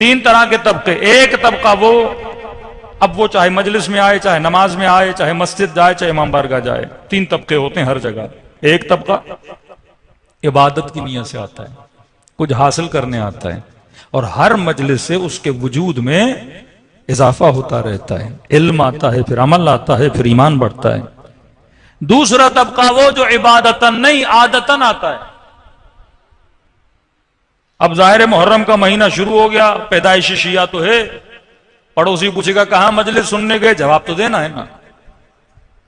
تین طرح کے طبقے. ایک طبقہ وہ، اب وہ چاہے مجلس میں آئے، چاہے نماز میں آئے، چاہے مسجد جائے، چاہے امام بارگاہ جائے. تین طبقے ہوتے ہیں ہر جگہ. ایک طبقہ عبادت کی نیت سے آتا ہے، کچھ حاصل کرنے آتا ہے، اور ہر مجلس سے اس کے وجود میں اضافہ ہوتا رہتا ہے، علم آتا ہے، پھر عمل آتا ہے، پھر ایمان بڑھتا ہے. دوسرا طبقہ وہ جو عبادتاً نہیں عادتاً آتا ہے. اب ظاہر محرم کا مہینہ شروع ہو گیا، پیدائش شیعہ تو ہے، پڑوسی پوچھے گا کہاں مجلس سننے گئے، جواب تو دینا ہے نا.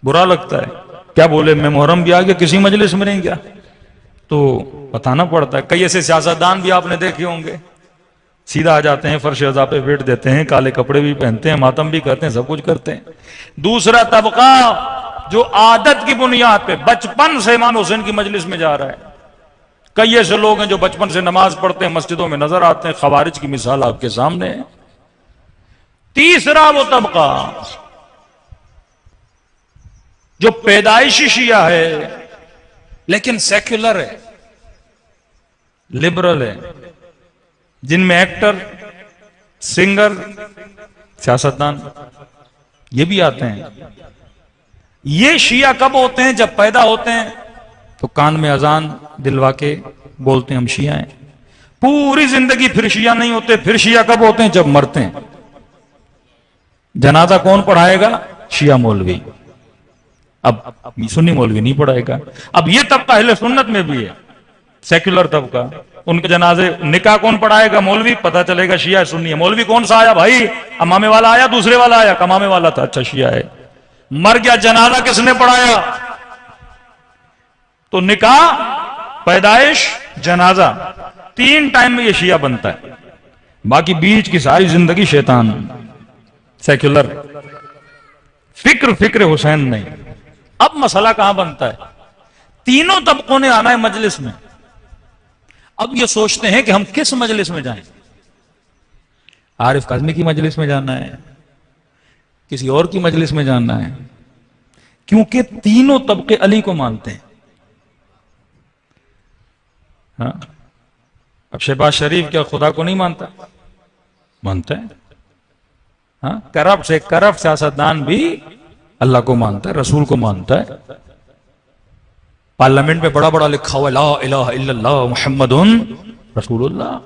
برا لگتا ہے، کیا بولے میں محرم بھی آ گیا کسی مجلس میں نہیں گیا، تو بتانا پڑتا ہے. کئی ایسے سیاستدان بھی آپ نے دیکھے ہوں گے، سیدھا آ جاتے ہیں، فرش عزا پہ بیٹھ دیتے ہیں، کالے کپڑے بھی پہنتے ہیں، ماتم بھی کرتے ہیں، سب کچھ کرتے ہیں. دوسرا طبقہ جو عادت کی بنیاد پہ بچپن سے امام حسین کی مجلس میں جا رہا ہے. کئی ایسے لوگ ہیں جو بچپن سے نماز پڑھتے ہیں، مسجدوں میں نظر آتے ہیں، خوارج کی مثال آپ کے سامنے ہے. تیسرا وہ طبقہ جو پیدائشی شیعہ ہے لیکن سیکولر ہے، لبرل ہے، جن میں ایکٹر، سنگر، سیاستدان یہ بھی آتے ہیں. یہ شیعہ کب ہوتے ہیں؟ جب پیدا ہوتے ہیں تو کان میں اذان دلوا کے بولتے ہیں ہم شیعہ ہیں، پوری زندگی پھر شیعہ نہیں ہوتے. پھر شیعہ کب ہوتے ہیں؟ جب مرتے ہیں. جنازہ کون پڑھائے گا؟ شیعہ مولوی. اب سنی مولوی نہیں پڑھائے گا. اب یہ طبقہ اہل سنت میں بھی ہے، سیکولر طبقہ. ان کے جنازے نکاح کون پڑھائے گا؟ مولوی. پتہ چلے گا شیعہ سنی ہے. مولوی کون سا آیا بھائی؟ امامے والا آیا، دوسرے والا آیا؟ امامے والا تھا، اچھا شیعہ ہے. مر گیا، جنازہ کس نے پڑھایا؟ تو نکاح، پیدائش، جنازہ، تین ٹائم میں یہ شیعہ بنتا ہے. باقی بیچ کی ساری زندگی شیطان، سیکولر. فکر حسین نہیں. اب مسئلہ کہاں بنتا ہے؟ تینوں طبقوں نے آنا ہے مجلس میں. اب یہ سوچتے ہیں کہ ہم کس مجلس میں جائیں. عارف کاظمی کی مجلس میں جانا ہے، کسی اور کی مجلس میں جانا ہے، کیونکہ تینوں طبقے علی کو مانتے ہیں. ہاں، اب شہباز شریف کیا خدا کو نہیں مانتا؟ مانتا ہے. ہاں، کرپٹ سے کرپٹ سیاستدان بھی اللہ کو مانتا ہے، رسول کو مانتا ہے. پارلیمنٹ میں بڑا بڑا لکھا ہوا لا الہ الا اللہ محمد رسول اللہ.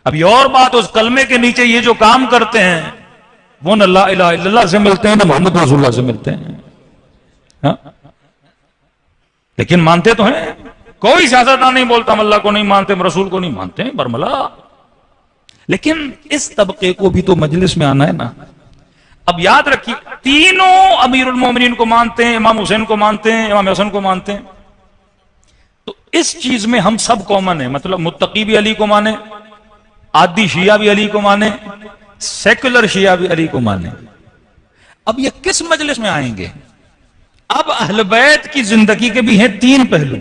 اب یہ اور بات، اس کلمے کے نیچے یہ جو کام کرتے ہیں وہ نہ لا الہ الا اللہ سے ملتے ہیں، نہ محمد رسول اللہ سے ملتے ہیں. ہاں، لیکن مانتے تو ہیں. کوئی سیاستدان نہیں بولتا ہم اللہ کو نہیں مانتے، ہم رسول کو نہیں مانتے ہیں، برملا. لیکن اس طبقے کو بھی تو مجلس میں آنا ہے نا. اب یاد رکھیے، تینوں امیر المومنین کو مانتے ہیں، امام حسین کو مانتے ہیں، امام حسن کو مانتے ہیں. تو اس چیز میں ہم سب کامن ہیں. مطلب متقی بھی علی کو مانے، عادی شیعہ بھی علی کو مانے، سیکولر شیعہ بھی علی کو مانے. اب یہ کس مجلس میں آئیں گے؟ اب اہل بیت کی زندگی کے بھی ہیں تین پہلو.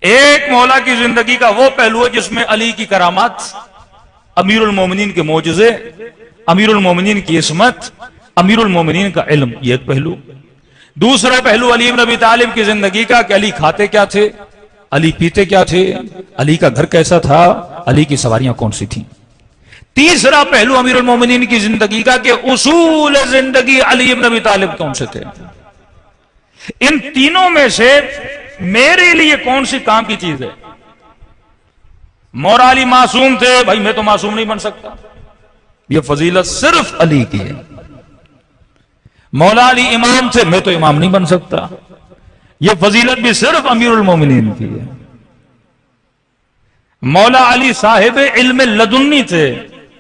ایک مولا کی زندگی کا وہ پہلو ہے جس میں علی کی کرامات، امیر المومنین کے معجزے، امیر المومنین کی عصمت، امیر المومنین کا علم، یہ ایک پہلو. دوسرا پہلو علی بن ابی طالب کی زندگی کا کہ علی کھاتے کیا تھے، علی پیتے کیا تھے، علی کا گھر کیسا تھا، علی کی سواریاں کون سی تھیں. تیسرا پہلو امیر المومنین کی زندگی کا کہ اصول زندگی علی بن ابی طالب کون سے تھے. ان تینوں میں سے میرے لیے کون سی کام کی چیز ہے؟ مولا علی معصوم تھے، بھائی میں تو معصوم نہیں بن سکتا، یہ فضیلت صرف علی کی ہے. مولا علی امام تھے، میں تو امام نہیں بن سکتا، یہ فضیلت بھی صرف امیر المومنین کی ہے. مولا علی صاحب علم لدنی تھے،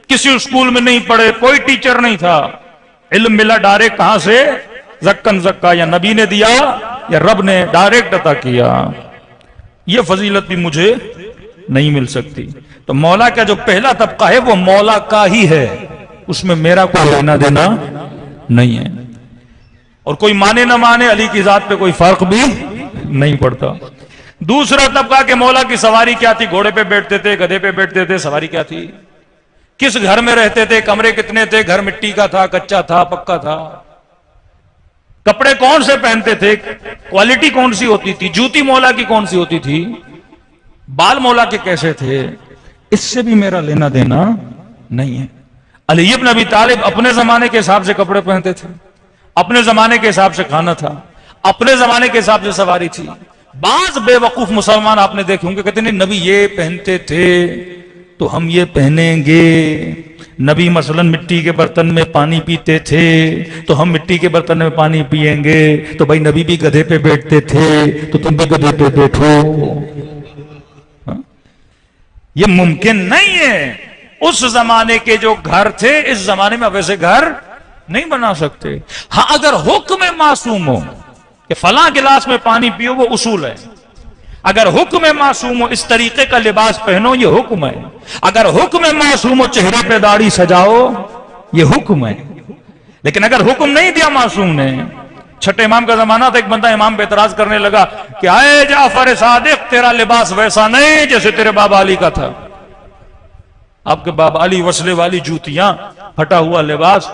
کسی اسکول میں نہیں پڑھے، کوئی ٹیچر نہیں تھا، علم ملا ڈائریکٹ. کہاں سے؟ زکن زکا، یا نبی نے دیا یا رب نے ڈائریکٹ عطا کیا. یہ فضیلت بھی مجھے نہیں مل سکتی. تو مولا کا جو پہلا طبقہ ہے وہ مولا کا ہی ہے، اس میں میرا کوئی لینا دینا نہیں ہے. اور کوئی مانے نہ مانے، علی کی ذات پہ کوئی فرق بھی نہیں پڑتا. دوسرا طبقہ کہ مولا کی سواری کیا تھی، گھوڑے پہ بیٹھتے تھے، گدھے پہ بیٹھتے تھے، سواری کیا تھی، کس گھر میں رہتے تھے، کمرے کتنے تھے، گھر مٹی کا تھا، کچا تھا، پکا تھا، کپڑے کون سے پہنتے تھے، کوالٹی کون سی ہوتی تھی، جوتی مولا کی کون سی ہوتی تھی، بال مولا کے کیسے تھے. اس سے بھی میرا لینا دینا نہیں ہے۔ علی ابن ابی طالب اپنے زمانے کے حساب سے کپڑے پہنتے تھے، اپنے زمانے کے حساب سے کھانا تھا، اپنے زمانے کے حساب سے سواری تھی۔ بعض بے وقوف مسلمان آپ نے دیکھے ہوں گے کہتے ہیں نبی یہ پہنتے تھے تو ہم یہ پہنیں گے، نبی مثلا مٹی کے برتن میں پانی پیتے تھے تو ہم مٹی کے برتن میں پانی پیئیں گے، تو بھائی نبی بھی گدھے پہ بیٹھتے تھے تو تم بھی گدھے پہ بیٹھو۔ یہ ممکن نہیں ہے۔ اس زمانے کے جو گھر تھے اس زمانے میں ویسے گھر نہیں بنا سکتے۔ ہاں اگر حکم معصوم ہو کہ فلاں گلاس میں پانی پیو، وہ اصول ہے۔ اگر حکم معصوم ہو اس طریقے کا لباس پہنو، یہ حکم ہے۔ اگر حکم معصوم ہو چہرے پہ داڑھی سجاؤ، یہ حکم ہے۔ لیکن اگر حکم نہیں دیا معصوم نے، چھٹے امام کا زمانہ تھا، ایک بندہ امام پہ اعتراض کرنے لگا کہ اے جعفر صادق، تیرا لباس ویسا نہیں جیسے تیرے بابا علی کا تھا۔ آپ کے بابا علی وصلے والی جوتیاں، پھٹا ہوا لباس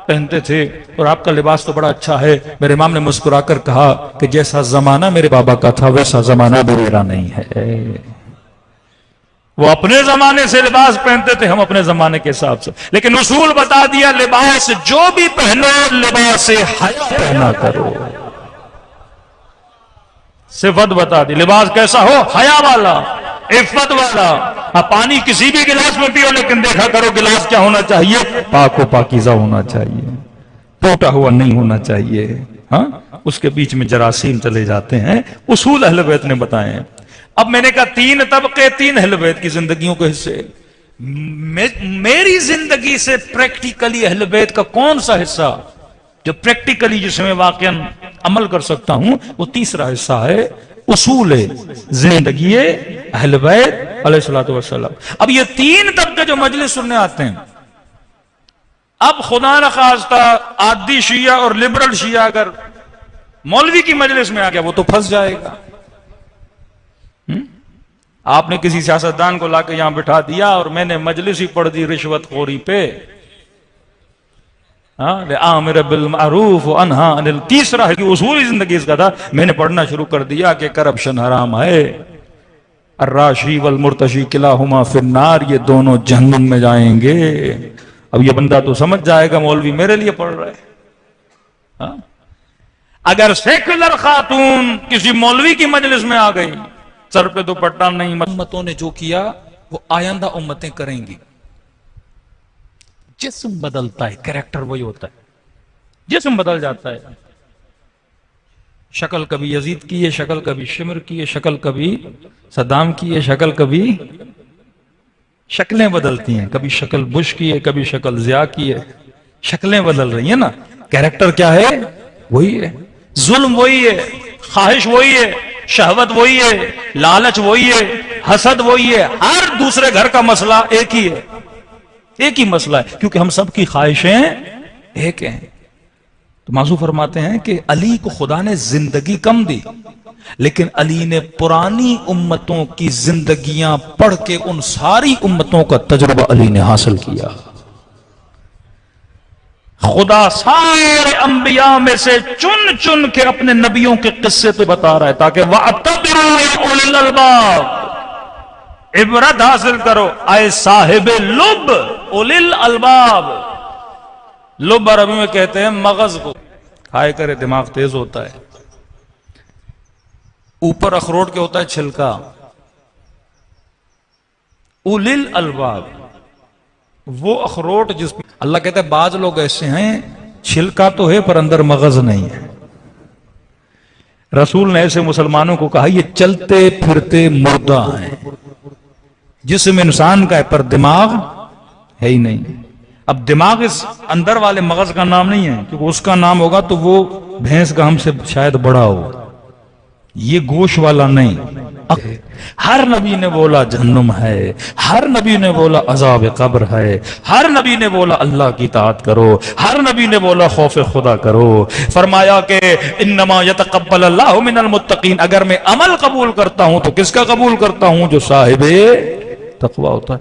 پہنتے تھے، اور آپ کا لباس تو بڑا اچھا ہے۔ میرے امام نے مسکرا کر کہا کہ جیسا زمانہ میرے بابا کا تھا ویسا زمانہ میرا نہیں ہے۔ وہ اپنے زمانے سے لباس پہنتے تھے، ہم اپنے زمانے کے حساب سے، لیکن اصول بتا دیا لباس جو بھی پہنو لباس حیا پہنا کرو۔ صفت بتا دی، لباس کیسا ہو؟ حیا والا، عفت والا۔ اب پانی کسی بھی گلاس میں پیو، لیکن دیکھا کرو گلاس کیا ہونا چاہیے؟ پاک و پاکیزہ ہونا چاہیے، ٹوٹا ہوا نہیں ہونا چاہیے۔ ہاں اس کے بیچ میں جراثیم چلے جاتے ہیں۔ اصول اہل بیت نے بتائے ہیں۔ اب میں نے کہا تین طبقے، تین اہل بیت کی زندگیوں کے حصے۔ میری زندگی سے پریکٹیکلی اہل بیت کا کون سا حصہ جو پریکٹیکلی جس میں واقعا عمل کر سکتا ہوں، وہ تیسرا حصہ ہے، اصول زندگی اہل بیت علیہ الصلوۃ والسلام۔ اب یہ تین طبقے جو مجلس سننے آتے ہیں، اب خدا نخواستہ عادی شیعہ اور لبرل شیعہ اگر مولوی کی مجلس میں آ گیا وہ تو پھنس جائے گا۔ آپ نے کسی سیاستدان کو لا کے یہاں بٹھا دیا اور میں نے مجلس ہی پڑھ دی رشوت خوری پہ، آمر بالمعروف وانہا عن المنکر۔ تیسرا ہے کہ اصول زندگی اس کا تھا، میں نے پڑھنا شروع کر دیا کہ کرپشن حرام ہے، الراشی والمرتشی کلاہما فی النار، یہ دونوں جہنم میں جائیں گے۔ اب یہ بندہ تو سمجھ جائے گا مولوی میرے لیے پڑھ رہا ہے۔ اگر سیکولر خاتون کسی مولوی کی مجلس میں آ گئی، سر پہ دوپٹہ نہیں، امتوں نے جو کیا وہ آئندہ امتیں کریں گی۔ جسم بدلتا ہے، کریکٹر وہی ہوتا ہے، جسم بدل جاتا ہے۔ شکل کبھی یزید کی ہے، شکل کبھی شمر کی ہے، شکل کبھی صدام کی ہے، شکل کبھی، شکلیں بدلتی ہیں، کبھی شکل بش کی ہے، کبھی شکل ضیاء کی ہے، شکلیں بدل رہی ہیں نا، کریکٹر کیا ہے؟ وہی ہے۔ ظلم وہی ہے، خواہش وہی ہے، شہوت وہی ہے، لالچ وہی ہے، حسد وہی ہے، ہر دوسرے گھر کا مسئلہ ایک ہی ہے، ایک ہی مسئلہ ہے، کیونکہ ہم سب کی خواہشیں ایک ہیں۔ تو موضوع فرماتے ہیں کہ علی کو خدا نے زندگی کم دی، لیکن علی نے پرانی امتوں کی زندگیاں پڑھ کے ان ساری امتوں کا تجربہ علی نے حاصل کیا۔ خدا سارے انبیاء میں سے چن چن کے اپنے نبیوں کے قصے تو بتا رہا ہے تاکہ وَاعْتَبِرُوا أُولِي الْأَلْبَابِ، عبرت حاصل کرو اے صاحب لب، اولی الالباب۔ لب عربی میں کہتے ہیں مغز کو، کھائے کرے دماغ تیز ہوتا ہے۔ اوپر اخروٹ کے ہوتا ہے چھلکا، اولی الالباب وہ اخروٹ جس میں اللہ کہتا ہے بعض لوگ ایسے ہیں چھلکا تو ہے پر اندر مغز نہیں ہے۔ رسول نے ایسے مسلمانوں کو کہا یہ چلتے پھرتے مردہ ہیں، جسم انسان کا ہے پر دماغ ہے ہی نہیں۔ اب دماغ اس اندر والے مغز کا نام نہیں ہے، کیونکہ اس کا نام ہوگا تو وہ بھینس کا ہم سے شاید بڑا ہو، یہ گوشت والا نہیں۔ ہر نبی نے بولا جہنم ہے، ہر نبی نے بولا عذاب قبر ہے، ہر نبی نے بولا اللہ کی اطاعت کرو، ہر نبی نے بولا خوف خدا کرو۔ فرمایا کہ انما یتقبل اللہ من المتقین، اگر میں عمل قبول کرتا ہوں تو کس کا قبول کرتا ہوں؟ جو صاحب تقوی ہوتا ہے۔